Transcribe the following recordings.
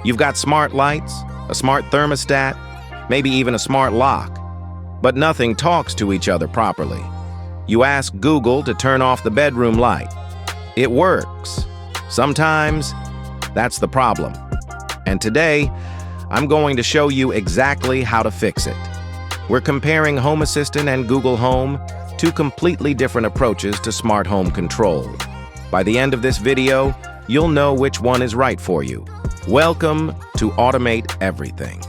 You've got smart lights, a smart thermostat, maybe even a smart lock, but nothing talks to each other properly. You ask Google to turn off the bedroom light. It works. Sometimes, that's the problem. And today, I'm going to show you exactly how to fix it. We're comparing Home Assistant and Google Home, two completely different approaches to smart home control. By the end of this video, you'll know which one is right for you. Welcome to Automate Everything.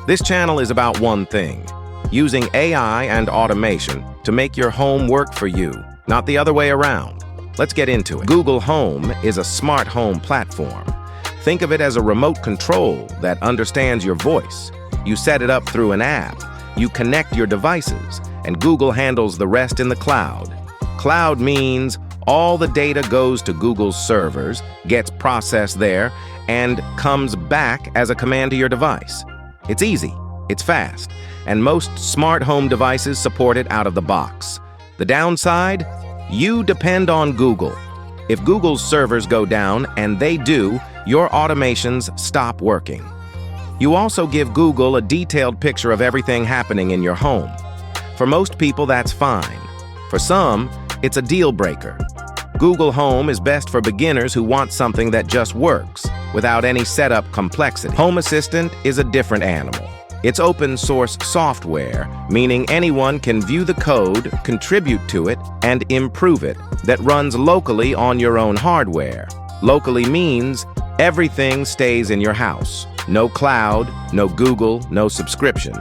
This channel is about one thing: using AI and automation to make your home work for you, not the other way around. Let's get into it. Google Home is a smart home platform. Think of it as a remote control that understands your voice. You set it up through an app, you connect your devices, and Google handles the rest in the cloud. Cloud means all the data goes to Google's servers, gets processed there, and comes back as a command to your device. It's easy, it's fast, and most smart home devices support it out of the box. The downside? You depend on Google. If Google's servers go down, and they do, your automations stop working. You also give Google a detailed picture of everything happening in your home. For most people, that's fine. For some, it's a deal breaker. Google Home is best for beginners who want something that just works, without any setup complexity. Home Assistant is a different animal. It's open source software, meaning anyone can view the code, contribute to it, and improve it, that runs locally on your own hardware. Locally means everything stays in your house. No cloud, no Google, no subscription.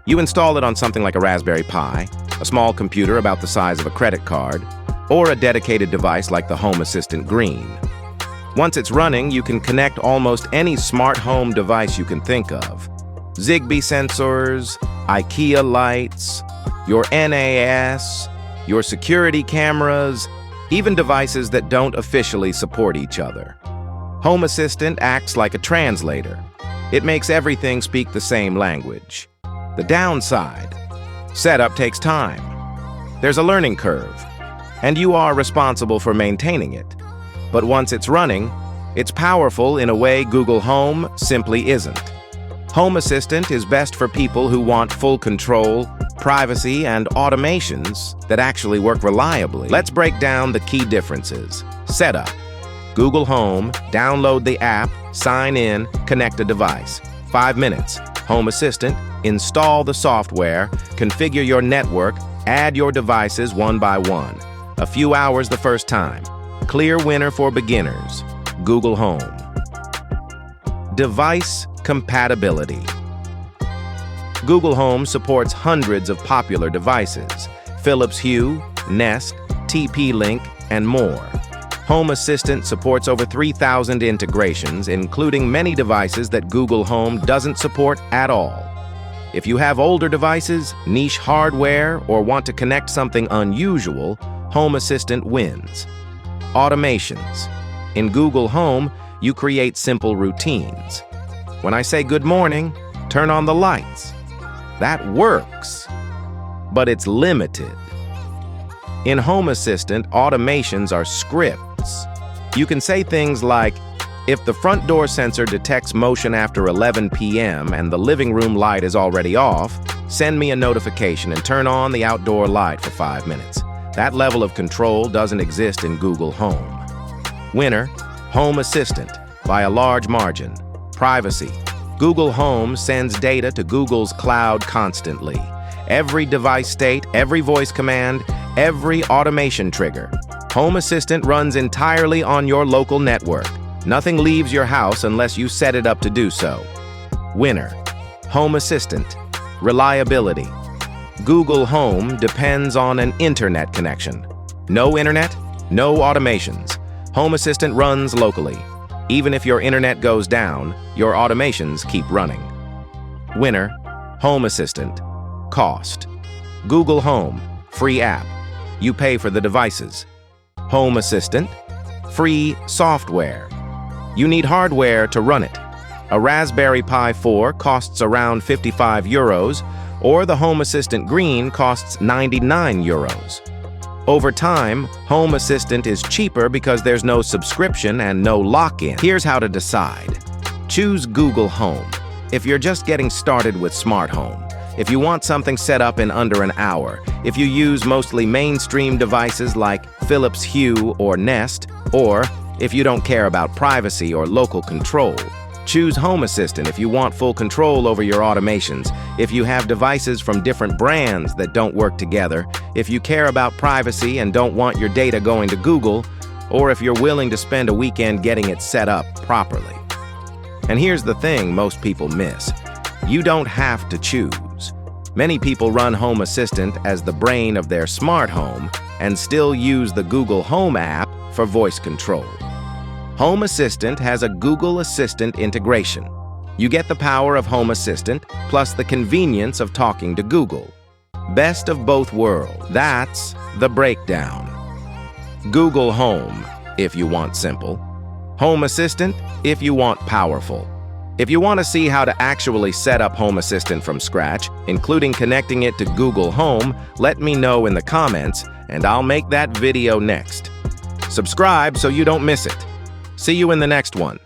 You install it on something like a Raspberry Pi, a small computer about the size of a credit card, or a dedicated device like the Home Assistant Green. Once it's running, you can connect almost any smart home device you can think of. Zigbee sensors, IKEA lights, your NAS, your security cameras, even devices that don't officially support each other. Home Assistant acts like a translator. It makes everything speak the same language. The downside: setup takes time. There's a learning curve, and you are responsible for maintaining it. But once it's running, it's powerful in a way Google Home simply isn't. Home Assistant is best for people who want full control, privacy, and automations that actually work reliably. Let's break down the key differences. Setup: Google Home, download the app, sign in, connect a device. 5 minutes. Home Assistant, install the software, configure your network, add your devices one by one. A few hours the first time. Clear winner for beginners: Google Home. Device compatibility. Google Home supports hundreds of popular devices: Philips Hue, Nest, TP-Link, and more. Home Assistant supports over 3,000 integrations, including many devices that Google Home doesn't support at all. If you have older devices, niche hardware, or want to connect something unusual, Home Assistant wins. Automations. In Google Home, you create simple routines. When I say good morning, turn on the lights. That works, but it's limited. In Home Assistant, automations are scripts. You can say things like, if the front door sensor detects motion after 11 p.m. and the living room light is already off, send me a notification and turn on the outdoor light for 5 minutes. That level of control doesn't exist in Google Home. Winner: Home Assistant, by a large margin. Privacy. Google Home sends data to Google's cloud constantly. Every device state, every voice command, every automation trigger. Home Assistant runs entirely on your local network. Nothing leaves your house unless you set it up to do so. Winner: Home Assistant. Reliability. Google Home depends on an internet connection. No internet, no automations. Home Assistant runs locally. Even if your internet goes down, your automations keep running. Winner: Home Assistant. Cost. Google Home, free app. You pay for the devices. Home Assistant, free software. You need hardware to run it. A Raspberry Pi 4 costs around 55 euros, or the Home Assistant Green costs 99 euros. Over time, Home Assistant is cheaper because there's no subscription and no lock-in. Here's how to decide. Choose Google Home. If you're just getting started with smart home, if you want something set up in under an hour, if you use mostly mainstream devices like Philips Hue or Nest, or if you don't care about privacy or local control, choose Home Assistant if you want full control over your automations, if you have devices from different brands that don't work together, if you care about privacy and don't want your data going to Google, or if you're willing to spend a weekend getting it set up properly. And here's the thing most people miss. You don't have to choose. Many people run Home Assistant as the brain of their smart home and still use the Google Home app for voice control. Home Assistant has a Google Assistant integration. You get the power of Home Assistant plus the convenience of talking to Google. Best of both worlds. That's the breakdown. Google Home, if you want simple. Home Assistant, if you want powerful. If you want to see how to actually set up Home Assistant from scratch, including connecting it to Google Home, let me know in the comments, and I'll make that video next. Subscribe so you don't miss it. See you in the next one.